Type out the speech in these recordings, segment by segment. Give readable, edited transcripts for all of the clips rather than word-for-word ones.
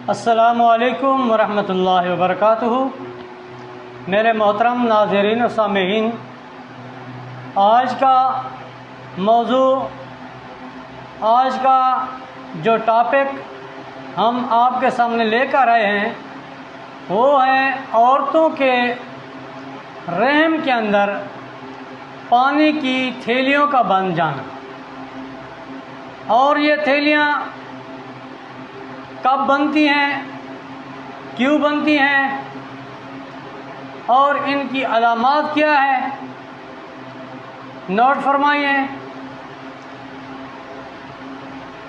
अस्सलामु अलैकुम वरहमतुल्लाहि वबरकातुहू। मेरे मोहतरम नाज़रीन और सामीईन, आज का मौजू, आज का जो टॉपिक हम आपके सामने लेकर आए हैं वो है औरतों के रहम के अंदर पानी की थैलियों का बन जाना। और ये थैलियाँ कब बनती हैं, क्यों बनती हैं और इनकी अलामात क्या है, नोट फरमाइए।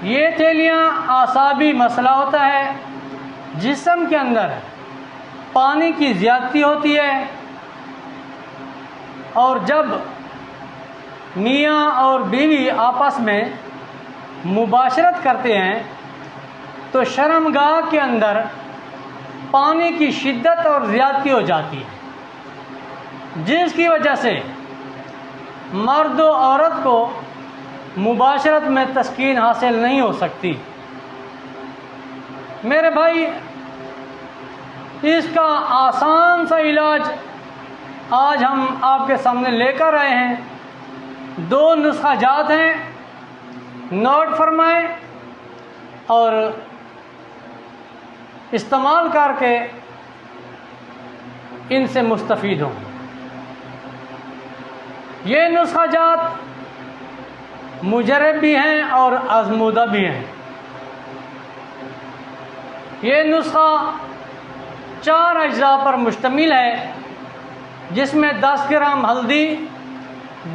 ये थैलियाँ आसाबी मसला होता है, जिस्म के अंदर पानी की ज़्यादती होती है और जब मियाँ और बीवी आपस में मुबाशरत करते हैं तो शर्मगाह के अंदर पानी की शिद्दत और ज़्यादती हो जाती है, जिसकी वजह से मर्द और औरत को मुबाशरत में तस्कीन हासिल नहीं हो सकती। मेरे भाई, इसका आसान सा इलाज आज हम आपके सामने लेकर आए हैं। 2 नुस्खा जात हैं, नोट फरमाएं और इस्तेमाल करके इनसे मुस्तफ़ीद हों। ये नुस्खा जात मुजरब भी हैं और आज़मूदा भी हैं। ये नुस्खा 4 अज्जा पर मुश्तमिल है, जिसमें 10 ग्राम हल्दी,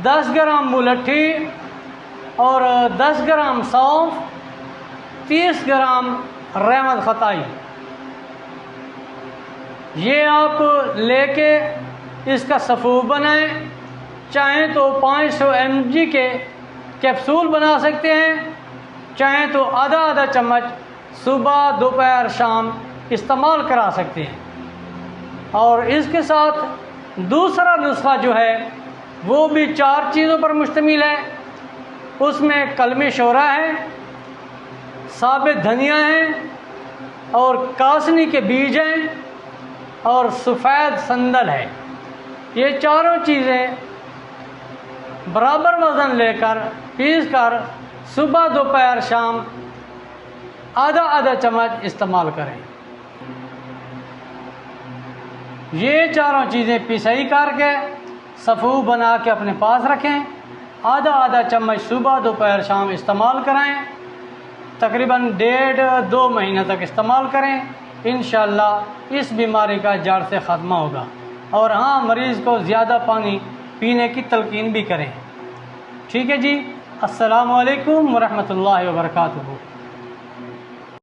10 ग्राम मुलट्ठी और 10 ग्राम सौंफ, 30 ग्राम रहमत खताई। ये आप लेके इसका सफ़ूफ बनाएं। चाहें तो 500 mg के कैप्सूल बना सकते हैं, चाहें तो आधा चम्मच सुबह दोपहर शाम इस्तेमाल करा सकते हैं। और इसके साथ दूसरा नुस्खा जो है वो भी 4 चीज़ों पर मुश्तमिल है। उसमें कलमी शोरा है, साबित धनिया है और कासनी के बीज हैं और सफ़ेद संदल है। ये चारों चीज़ें बराबर वज़न लेकर पीस कर सुबह दोपहर शाम आधा चम्मच इस्तेमाल करें। ये चारों चीज़ें पिसाई करके सफ़ूफ बना के अपने पास रखें। आधा चम्मच सुबह दोपहर शाम इस्तेमाल कराएं। तकरीबन 1.5-2 महीने तक इस्तेमाल करें। इंशाअल्लाह इस बीमारी का जड़ से ख़त्म होगा। और हाँ, मरीज़ को ज़्यादा पानी पीने की तलकीन भी करें। ठीक है जी। अस्सलामु अलैकुम वरहमतुल्लाहि वबरकातुहू।